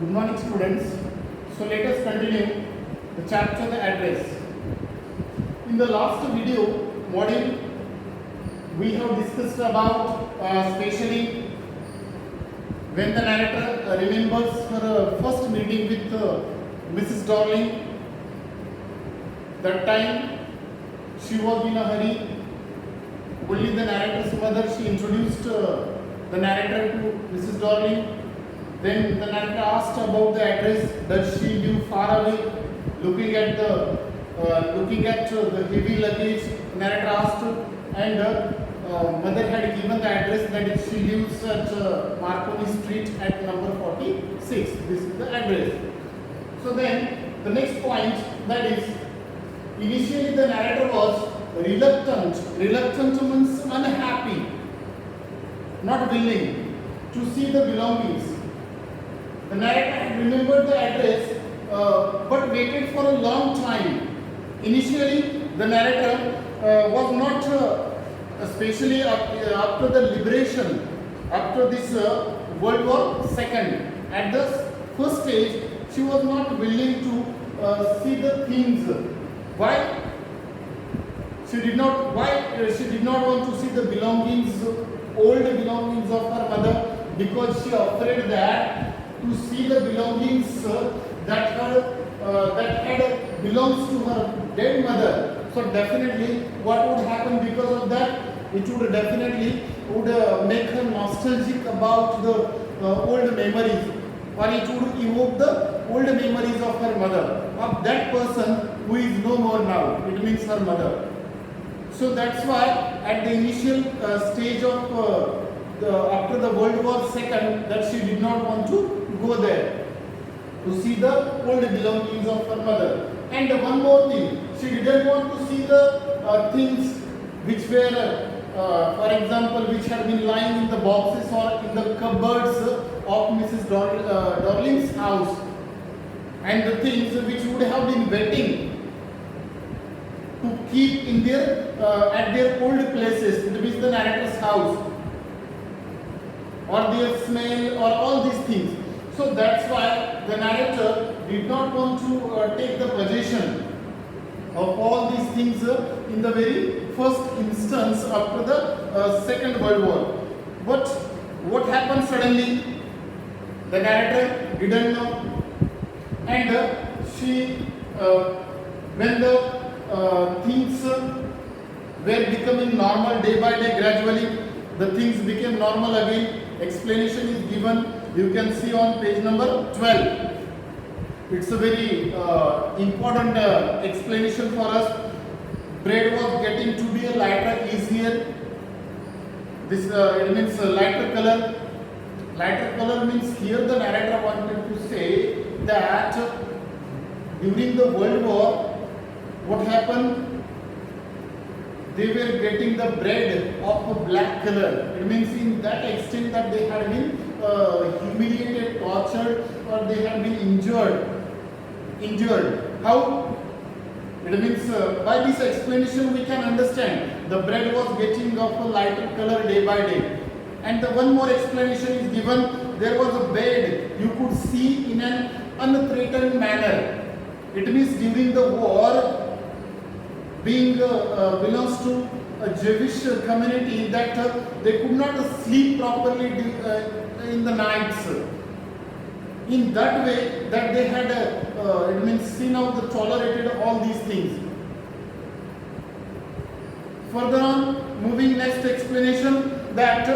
Good morning, students. So let us continue the chapter the address. In the last video module, we have discussed about especially when the narrator remembers her first meeting with Mrs. Darling. That time she was in a hurry. Only the narrator's mother, she introduced the narrator to Mrs. Darling. Then the narrator asked about the address that she live far away. Looking at the heavy luggage, narrator asked, and mother had given the address that she lives at Marconi Street at number 46. This is the address. So then the next point, that is, initially the narrator was reluctant. Reluctant means unhappy, not willing to see the belongings. The narrator had remembered the address but waited for a long time. Initially, the narrator was not, especially after the liberation, after this World War II. At the first stage, she was not willing to see the things. Why? She did not want to see the belongings, old belongings of her mother, because she afraid that to see the belongings that had belongs to her dead mother. So definitely, what would happen because of that? It would definitely make her nostalgic about the old memories, or it would evoke the old memories of her mother, of that person who is no more now. It means her mother. So that's why at the initial stage of after the World War II, that she did not want to go there to see the old belongings of her mother. And one more thing, she didn't want to see the things which were, for example, which had been lying in the boxes or in the cupboards of Mrs. Darling's house, and the things which would have been waiting to keep in their at their old places. It means the narrator's house, or their smell, or all these things. So that's why the narrator did not want to take the possession of all these things in the very first instance after the Second World War. But what happened suddenly? The narrator didn't know, and when the things were becoming normal day by day, gradually the things became normal again. Explanation is given. You can see on page number 12. It's a very important explanation for us. Bread was getting to be a lighter, easier. This it means a lighter color. Lighter color means here the narrator wanted to say that during the World War, what happened? They were getting the bread of a black color. It means in that extent that they had been humiliated, tortured, or they had been injured. How? It means by this explanation we can understand the bread was getting of a lighter color day by day. And the one more explanation is given. There was a bed you could see in an unthreatened manner. It means during the war, being belongs to a Jewish community, that they could not sleep properly in the nights. In that way, that they had it means seen out, tolerated all these things. Further on, moving next explanation, that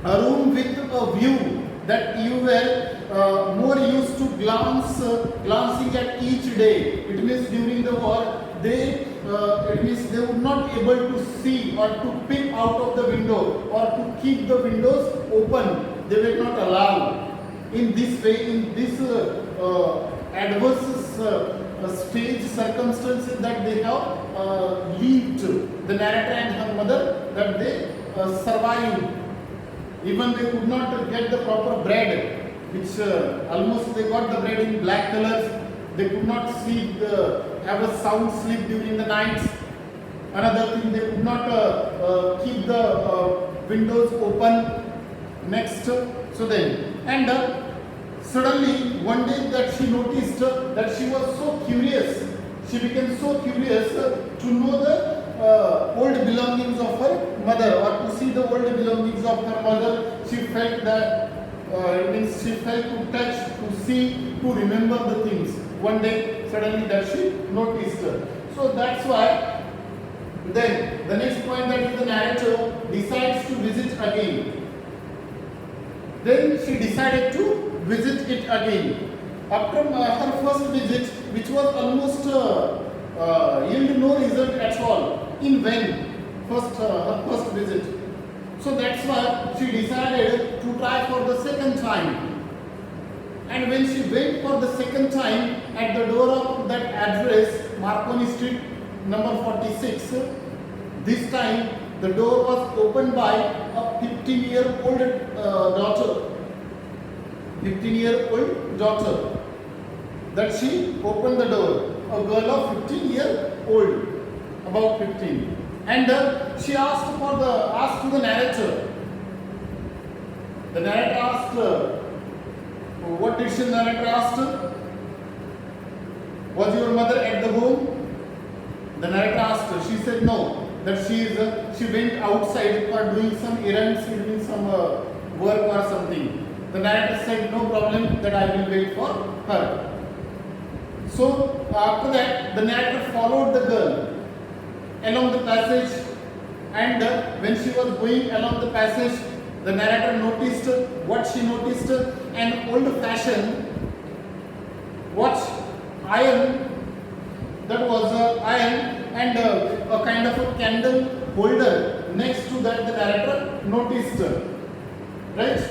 a room with a view that you were more used to glancing at each day. It means during the war, it means they would not able to see or to peep out of the window or to keep the windows open. They were not allowed. In this way, in this adverse stage circumstances that they have lived, the narrator and her mother, that they survived. Even they could not get the proper bread, which almost they got the bread in black colors. They could not have a sound sleep during the nights. Another thing, they could not keep the windows open. Next, so then, and suddenly one day that she noticed that she was so curious. She became so curious to know the old belongings of her mother, or to see the old belongings of her mother. She felt that it means she felt to touch, to see, to remember the things. One day suddenly that she noticed. So that's why then the next point, that is the narrator decides to visit again. Then she decided to visit it again. After her first visit, which was almost yielded no result at all, in vain, her first visit. So that's why she decided to try for the second time. And when she went for the second time at the door of that address, Marconi Street, number 46, this time the door was opened by a 15-year-old daughter. 15-year-old daughter. That she opened the door. A girl of 15-year-old, about 15. And she asked to the narrator. The narrator asked, what did the narrator ask? Was your mother at the home? The narrator asked her. She said no. That she went outside for doing some errands, doing some work or something. The narrator said no problem, that I will wait for her. So after that, the narrator followed the girl along the passage, and when she was going along the passage, the narrator noticed what she noticed: an old-fashioned watch, iron, that was iron, and a kind of a candle holder next to that the narrator noticed, right?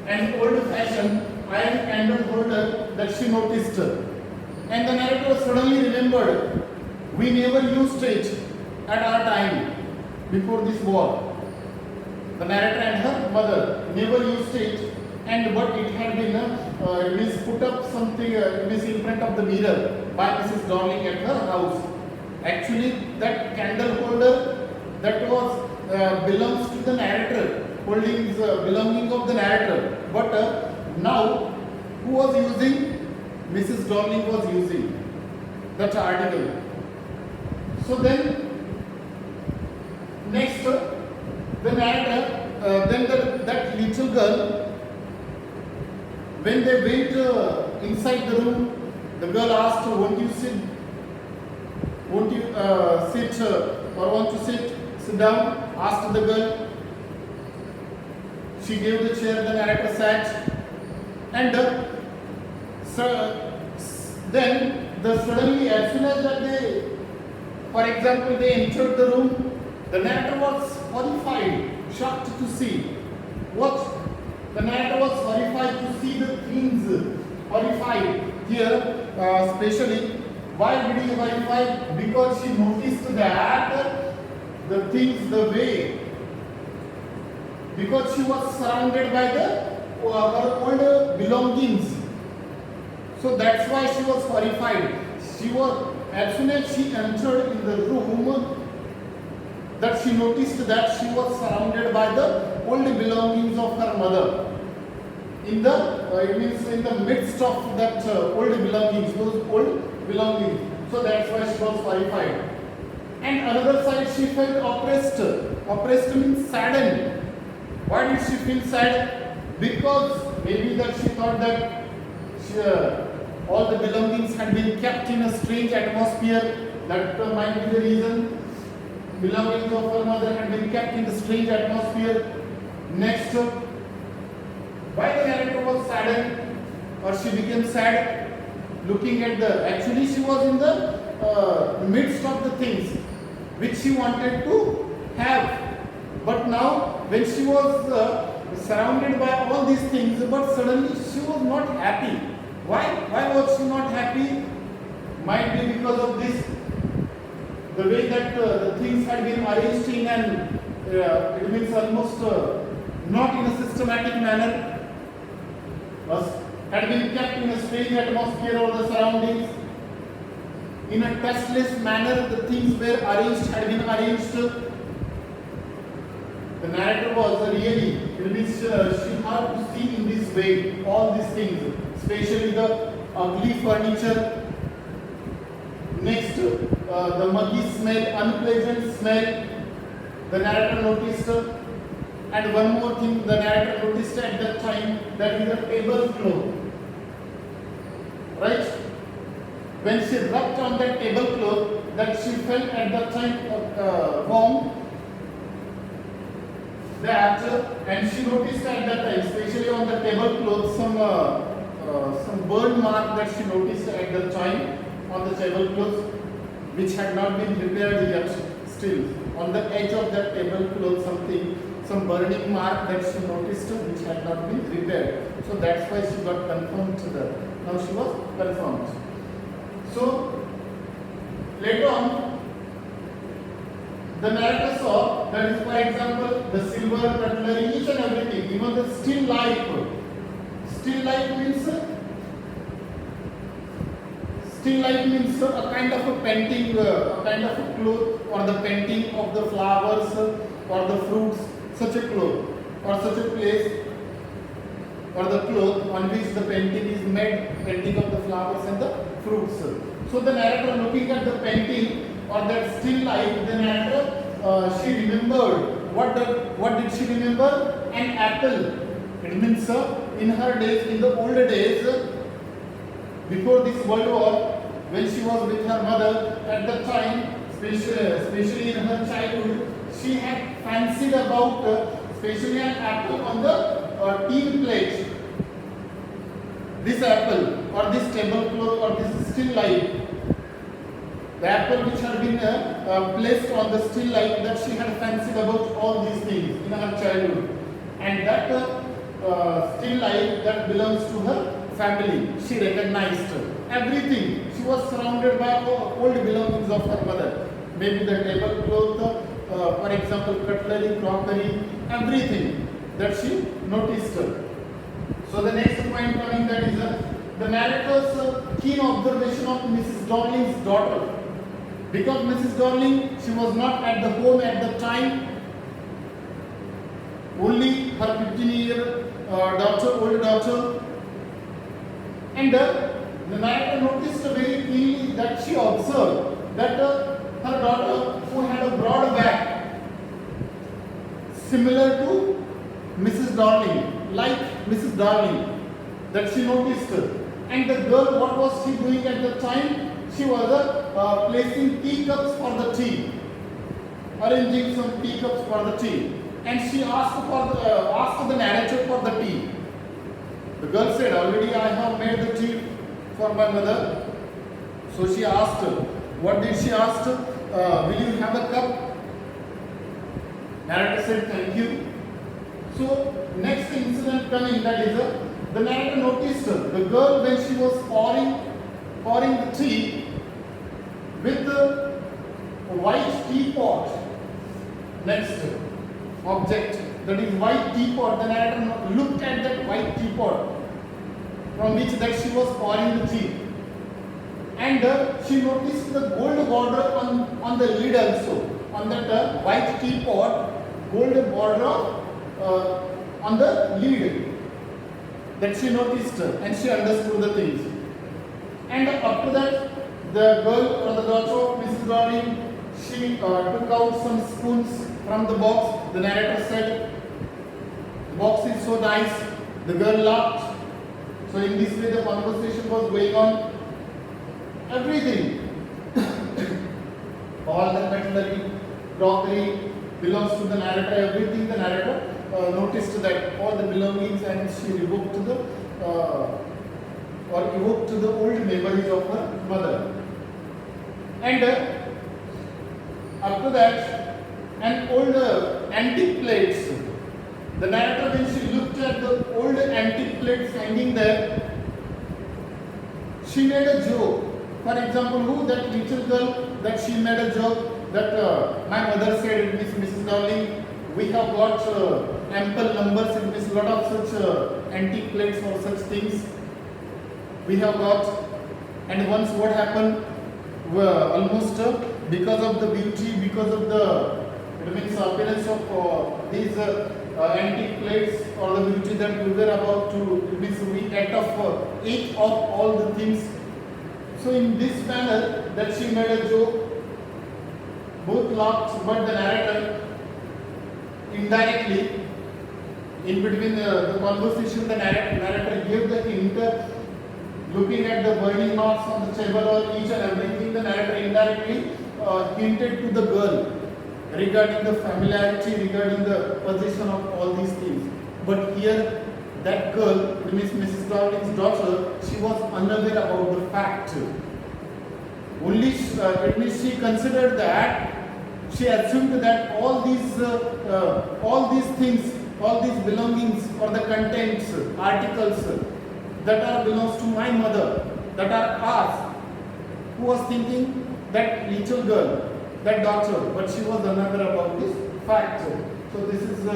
An old-fashioned iron candle holder that she noticed. And the narrator suddenly remembered, we never used it at our time before this war. The narrator and her mother never used it, and but it had been put up something in front of the mirror by Mrs. Darling at her house. Actually, that candle holder that was belongs to the narrator, holding belonging of the narrator. But now, who was using? Mrs. Darling was using that article. So then, next, the narrator, that little girl, when they went inside the room, the girl asked, won't you sit? Won't you sit or want to sit down? Asked the girl. She gave the chair, the narrator sat, and then suddenly, as soon as that they, for example, they entered the room, the narrator was horrified, shocked to see. What? The narrator was horrified to see the things, horrified here, especially. Why did he horrified? Because she noticed that the things, the way, because she was surrounded by her old belongings. So that's why she was horrified. She was, as soon as she entered in the room, that she noticed that she was surrounded by the old belongings of her mother. In the midst of that old belongings, those old belongings. So that's why she was horrified. And another side, she felt oppressed. Oppressed means saddened. Why did she feel sad? Because maybe that she thought that all the belongings had been kept in a strange atmosphere. That might be the reason. Belongings of her mother had been kept in the strange atmosphere. Next, why the narrator was saddened, or she became sad, looking at actually she was in the midst of the things which she wanted to have. But now, when she was surrounded by all these things, but suddenly she was not happy. Why was she not happy? Might be because of this, the way that the things had been arranged in it means almost not in a systematic manner, had been kept in a strange atmosphere of the surroundings. In a tasteless manner, the things were arranged, had been arranged. The narrator was really, it means she had to see in this way all these things, especially the ugly furniture. Next, the muggy smell, unpleasant smell, the narrator noticed. And one more thing the narrator noticed at that time, that is a tablecloth. Right? When she rubbed on that tablecloth, that she felt at that time warm. That and she noticed at that time, especially on the tablecloth, some burn mark that she noticed at that time on the tablecloth, which had not been repaired yet. Still, on the edge of that tablecloth, some burning mark that she noticed, which had not been repaired. So that's why she got confirmed to that. Now she was confirmed. So later on, the narrator saw that is, for example, the silver cutlery, each and everything, even the still life. Still life means a kind of a painting, a kind of a cloth, or the painting of the flowers or the fruits, such a cloth or such a place, or the cloth on which the painting is made, painting of the flowers and the fruits. So the narrator, looking at the painting or that still life, the narrator, she remembered. What did she remember? An apple. It means in her days, in the old days, before this World War, when she was with her mother, at that time, especially in her childhood, she had fancied about especially an apple on the tea plate. This apple or this tablecloth or this still life, the apple which had been placed on the still life, that she had fancied about all these things in her childhood, and that still life that belongs to her family. She recognized everything. She was surrounded by old belongings of her mother. Maybe the tablecloth, for example, cutlery, crockery, everything that she noticed. So the next point coming, that is the narrator's keen observation of Mrs. Darling's daughter. Because Mrs. Darling, she was not at the home at the time. Only her 15-year older daughter. And the narrator noticed very keenly that she observed that her daughter, who had a broad back, similar to Mrs. Darling, like Mrs. Darling, that she noticed. And the girl, what was she doing at the time? She was placing teacups for the tea, arranging some teacups for the tea. And she asked the narrator for the tea. The girl said, already I have made the tea for my mother. So she asked, what did she ask? Will you have a cup? Narrator said, thank you. So next incident coming, that is the narrator noticed the girl when she was pouring the tea with a white teapot. Next object, that is white teapot. The narrator looked at that white teapot from which that she was pouring the tea, and she noticed the gold border on the lid also. On that white teapot, gold border on the lid, that she noticed, and she understood the things. And after that, the girl or the daughter of Mrs. Darling, she took out some spoons from the box. The narrator said, the box is so nice. The girl laughed. So in this way the conversation was going on. Everything, all the cutlery, crockery belongs to the narrator. Everything the narrator noticed, that all the belongings, and she evoked the old memories of her mother. And after that, an old antique plates. The narrator, when she looked at the old antique plates hanging there, she made a joke. For example, that little girl, that she made a joke that my mother said, it means Mrs. Darling, we have got ample numbers, it means a lot of such antique plates or such things we have got. And once what happened, almost because of the beauty, because of the appearance of these antique plates or the beauty that we were about to, it means we ate of each of all the things. So in this manner that she made a joke, both laughed, but the narrator indirectly, in between the conversation, the narrator gave the hint, looking at the burning marks on the table or each and everything, the narrator indirectly hinted to the girl regarding the familiarity, regarding the possession of all these things. But here, that girl, Mrs. Dowling's daughter, she was unaware about the fact. Only it means she considered that, she assumed that all these things, all these belongings or the contents, articles that are belongs to my mother, that are ours. Who was thinking? That little girl, that daughter, but she was unaware about this fact. So this is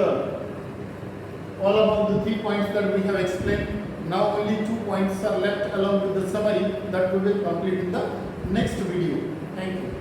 all about the 3 points that we have explained. Now only 2 points are left along with the summary that we will complete in the next video. Thank you.